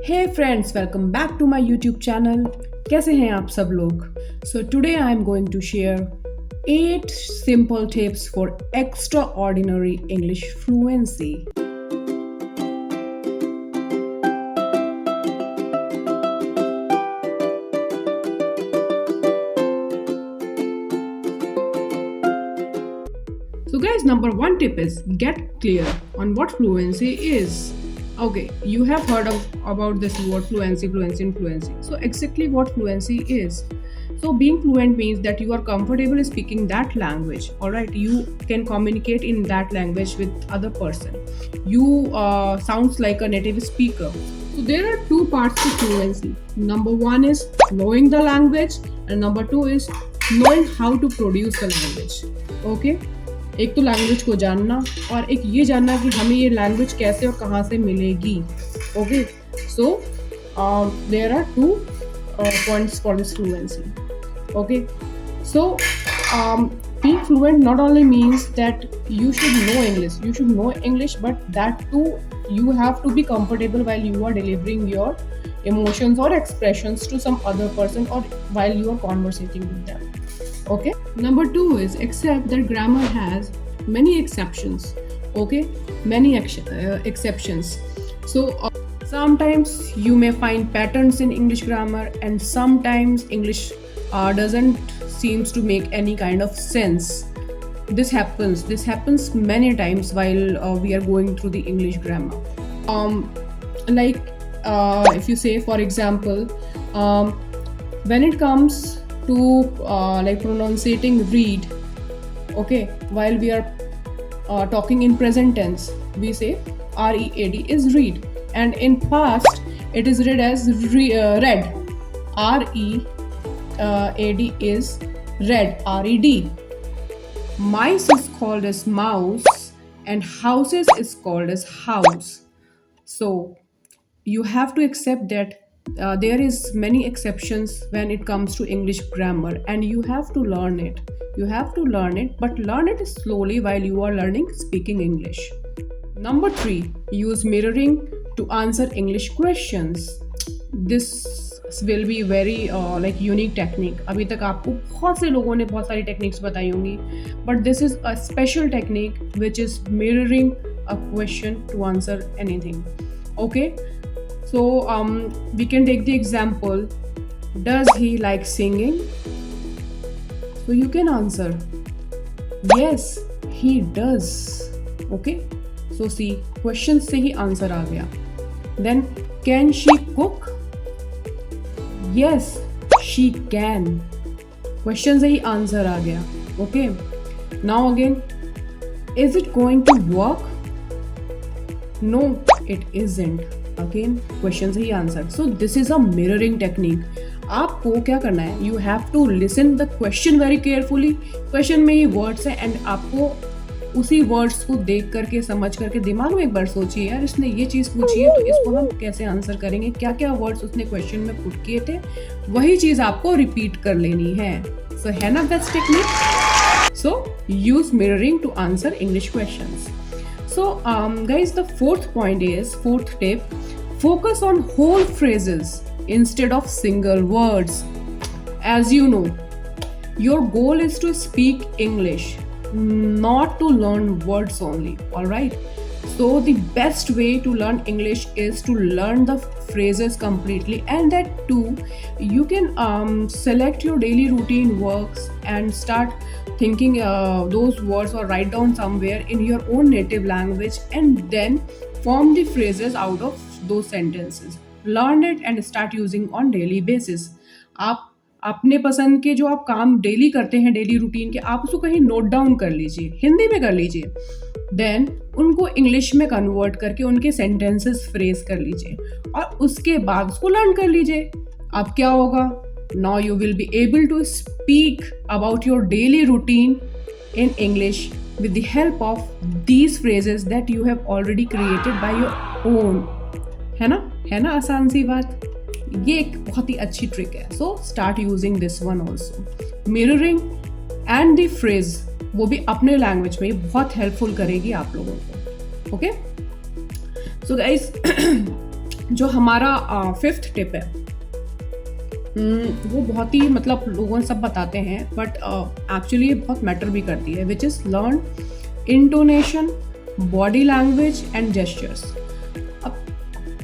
Hey friends, welcome back to my YouTube channel. कैसे हैं आप सब लोग? So today I am going to share 8 simple tips for extraordinary English fluency. So guys, number 1 tip is get clear on what fluency is. Okay, you have heard about this word fluency. So exactly what fluency is. So being fluent means that you are comfortable speaking that language. All right, you can communicate in that language with other person. You sounds like a native speaker. So there are 2 parts to fluency. Number 1 is knowing the language, and number 2 is knowing how to produce the language. Okay. एक तो language को जानना और एक ये जानना कि हमें ये लैंग्वेज कैसे और कहाँ से मिलेगी. Okay, so there are 2 points for this fluency. Okay, so being fluent not only means that you should know English, but that too you have to be comfortable while you are delivering your emotions or expressions to some other person or while you are conversating with them. Okay, number 2 is accept that grammar has many exceptions. Okay, many exceptions. So sometimes you may find patterns in English grammar, and sometimes English doesn't seems to make any kind of sense. This happens many times while we are going through the English grammar. Like if you say, for example, when it comes to like pronunciating read, okay, while we are talking in present tense, we say read is read, and in past it is read as read. Read is read, red. Mice is called as mouse, and houses is called as house. So you have to accept that there is many exceptions when it comes to English grammar, and you have to learn it. But learn it slowly while you are learning speaking English. Number 3, use mirroring to answer English questions. This will be very like unique technique. अभी तक आपको बहुत से लोगों ने बहुत सारी techniques बताई होंगी, but this is a special technique which is mirroring a question to answer anything. Okay. So we can take the example, does he like singing? So you can answer, yes, he does. Okay, so see, question से ही answer आ गया. Then can she cook? Yes, she can. Question से ही answer आ गया. Okay, now again, is it going to work? No, it isn't. Again, question से ही answer. So this is a mirroring technique. आपको क्या करना है? You have to listen the question very carefully. Question में ही words है, and आपको उसी words को देख करके समझ करके दिमाग में एक बार सोचिए, यार इसने ये चीज़ पूछी है तो इसको हम कैसे आंसर करेंगे, क्या क्या वर्ड्स उसने क्वेश्चन में पुट किए थे, वही चीज़ आपको रिपीट कर लेनी है. So है ना best technique? So use mirroring to answer English questions. So guys, the fourth tip, focus on whole phrases instead of single words. As you know, your goal is to speak English, not to learn words only. All right, so the best way to learn English is to learn the phrases completely, and that too you can select your daily routine works and start thinking those words or write down somewhere in your own native language, and then form the phrases out of those sentences. Learn it and start using on daily basis. आप अपने पसंद के जो आप काम daily करते हैं, daily routine के, आप उसको कहीं नोट डाउन कर लीजिए, हिंदी में कर लीजिए, देन उनको इंग्लिश में कन्वर्ट करके उनके सेंटेंसेस फ्रेज कर लीजिए, और उसके बाद उसको लर्न कर लीजिए. अब क्या होगा? Now you will be able to speak about your daily routine in English with the help of these phrases that you have already created by your own. है ना आसान सी बात. ये एक बहुत ही अच्छी ट्रिक है. So start using this one also. Mirroring and the phrase, वो भी अपने लैंग्वेज में बहुत हेल्पफुल करेगी आप लोगों को. Okay? So guys, जो हमारा फिफ्थ टिप है, वो बहुत ही मतलब लोगों सब बताते हैं, बट एक्चुअली ये बहुत मैटर भी करती है, which is learn intonation, body language and gestures. अब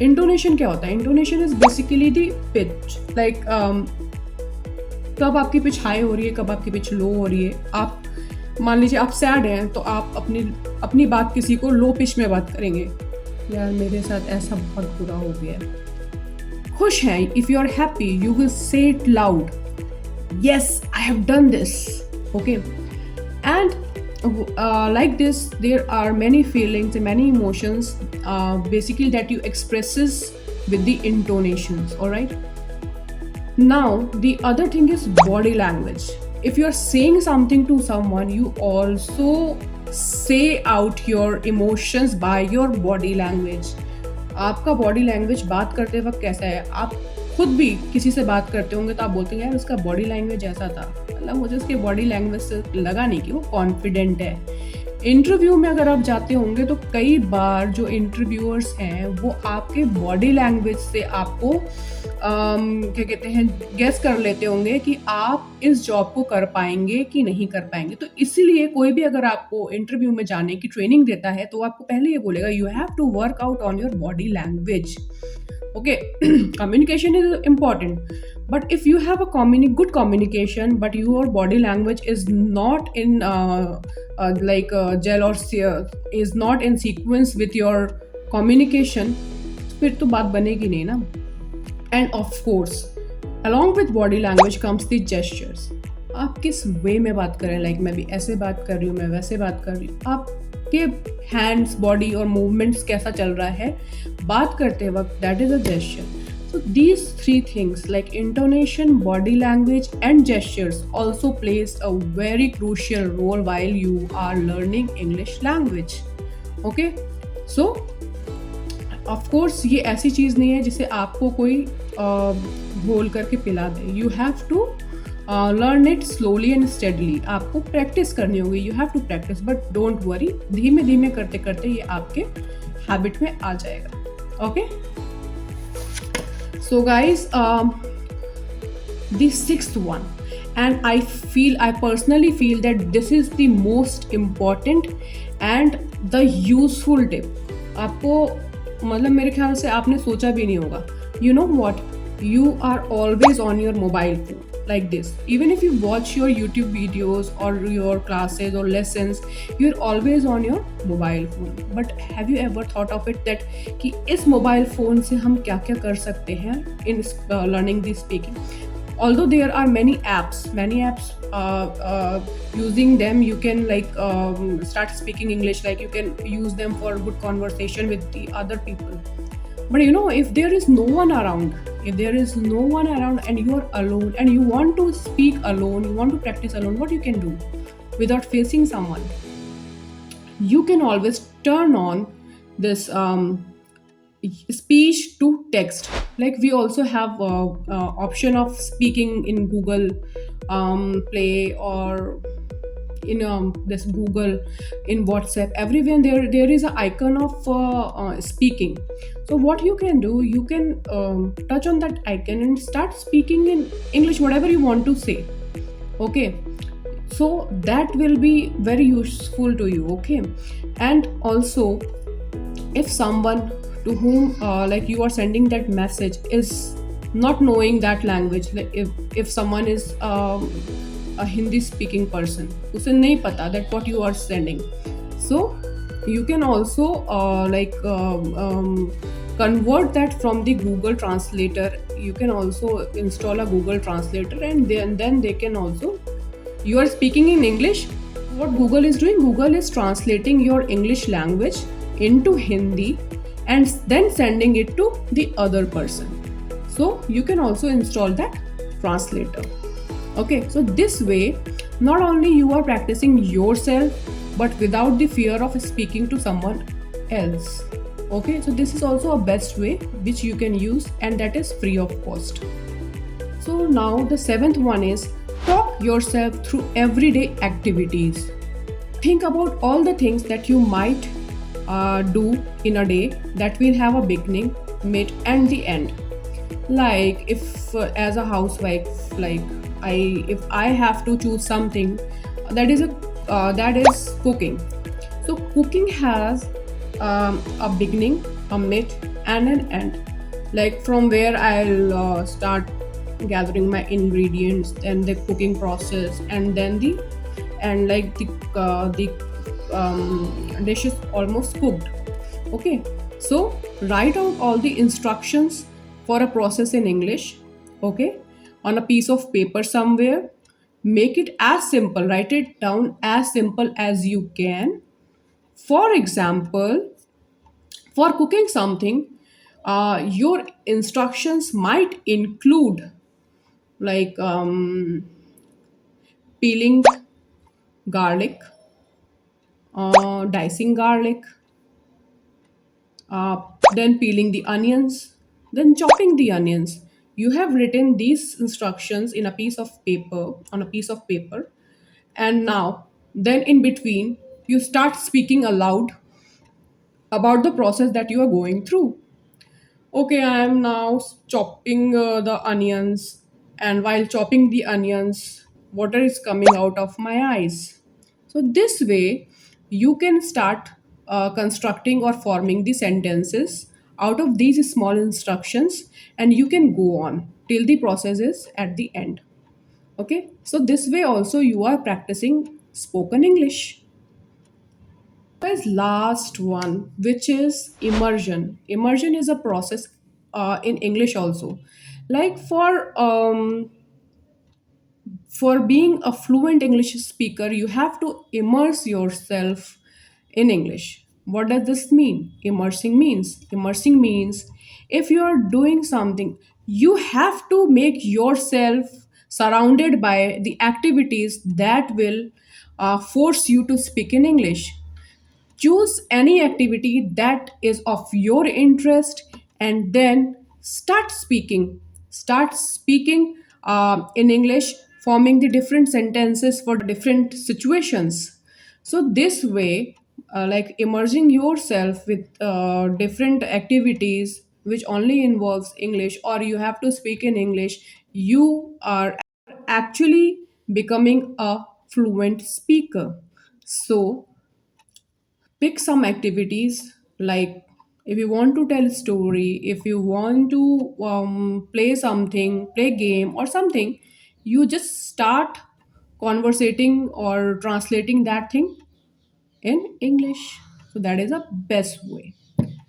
इंटोनेशन क्या होता है? Intonation is basically the pitch, like कब आपकी पिच हाई हो रही है, कब आपकी पिच लो हो रही है। आप मान लीजिए आप सैड हैं तो आप अपनी बात किसी को लो पिच में बात करेंगे, यार मेरे साथ ऐसा बहुत बुरा हो गया है। खुश हैं, if you are happy you will say it loud, yes I have done this, okay. And like this there are many feelings and many emotions basically that you expresses with the intonations, all right. Now the other thing is body language. If you are saying something to someone, you also say out your emotions by your body language. आपका body language बात करते वक्त कैसा है? आप खुद भी किसी से बात करते होंगे तो आप बोलते हैं यार उसका बॉडी लैंग्वेज ऐसा था, मतलब मुझे उसके बॉडी लैंग्वेज से लगा नहीं कि वो कॉन्फिडेंट है। इंटरव्यू में अगर आप जाते होंगे तो कई बार जो इंटरव्यूअर्स हैं वो आपके बॉडी लैंग्वेज से आपको क्या कहते हैं गेस कर लेते होंगे कि आप इस जॉब को कर पाएंगे कि नहीं कर पाएंगे। तो इसीलिए कोई भी अगर आपको इंटरव्यू में जाने की ट्रेनिंग देता है तो आपको पहले ये बोलेगा you have to work out on your body language, okay. Communication is important, but if you have a good communication but your body language is not in gel or is not in sequence with your communication, फिर तो बात बनेगी नहीं ना। And of course along with body language comes the gestures. आप किस वे में बात कर रहे हैं, लाइक मैं भी ऐसे बात कर रही हूँ, मैं वैसे बात कर रही हूँ, आपके हैंड्स, बॉडी और मूवमेंट्स कैसा चल रहा है बात करते वक्त, that is a gesture. So these three things like intonation, body language and gestures also plays a very crucial role while you are learning English language. Okay? So of course ये ऐसी चीज़ नहीं है जिसे आपको कोई घोल करके पिला दे. You have to learn it slowly and steadily. आपको प्रैक्टिस करनी होगी. You have to practice, but don't worry. धीमे धीमे करते करते ये आपके हैबिट में आ जाएगा. Okay? So guys, the sixth one, and I personally feel that this is the most important and the useful tip. आपको मतलब मेरे ख्याल से आपने सोचा भी नहीं होगा. You know what? You are always on your mobile phone like this. Even if you watch your YouTube videos or your classes or lessons, you're always on your mobile phone. But have you ever thought of it that कि इस mobile phone से हम क्या क्या कर सकते हैं in learning the speaking? Although there are many apps, using them you can start speaking English. Like you can use them for good conversation with the other people. But you know, if there is no one around, and you are alone and you want to speak alone, you want to practice alone, what you can do without facing someone? You can always turn on this speech to text. Like we also have option of speaking in Google Play or in this Google, in WhatsApp, everywhere there is an icon of speaking. So what you can do, you can touch on that icon and start speaking in English whatever you want to say. Okay, so that will be very useful to you. Okay, and also if someone to whom you are sending that message is not knowing that language, like if someone is a Hindi speaking person, उसे नहीं पता that what you are sending, so you can also convert that from the Google Translator. You can also install a Google Translator, and then they can also, you are speaking in English, what Google is doing, Google is translating your English language into Hindi and then sending it to the other person. So you can also install that translator. Okay, so this way not only you are practicing yourself but without the fear of speaking to someone else. Okay, so this is also a best way which you can use, and that is free of cost. So now the seventh one is talk yourself through everyday activities. Think about all the things that you might do in a day that will have a beginning, mid, and the end. Like if as a housewife, like I if I have to choose something, that is cooking. So cooking has a beginning, a mid, and an end. Like from where I'll start gathering my ingredients, then the cooking process, and then the and like the dish is almost cooked. Okay, so write out all the instructions for a process in English, okay, on a piece of paper somewhere. Make it as simple, write it down as simple as you can. For example, for cooking something, your instructions might include like peeling garlic, dicing garlic, uh, then peeling the onions, then chopping the onions. You have written these instructions in a piece of paper, on a piece of paper, and now, then in between, you start speaking aloud about the process that you are going through. Okay, I am now chopping the onions, and while chopping the onions, water is coming out of my eyes. So, this way, you can start constructing or forming the sentences out of these small instructions, and you can go on till the process is at the end. Okay, so this way also you are practicing spoken English. Is last one, which is immersion. Immersion is a process in English also. Like for being a fluent English speaker, you have to immerse yourself in English. What does this mean? Immersing means if you are doing something, you have to make yourself surrounded by the activities that will force you to speak in English. Choose any activity that is of your interest and then start speaking in English, forming the different sentences for different situations. So this way, like immersing yourself with different activities which only involves English, or you have to speak in English, you are actually becoming a fluent speaker. So pick some activities, like if you want to tell a story, if you want to play something, play game or something, you just start conversating or translating that thing in English. So that is the best way.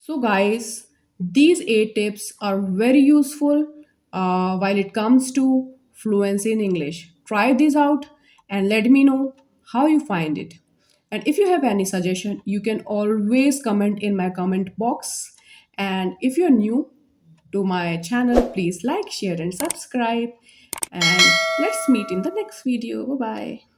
So, guys, these 8 tips are very useful while it comes to fluency in English. Try these out and let me know how you find it. And if you have any suggestion, you can always comment in my comment box. And if you're new to my channel, please like, share, and subscribe. And let's meet in the next video. Bye bye.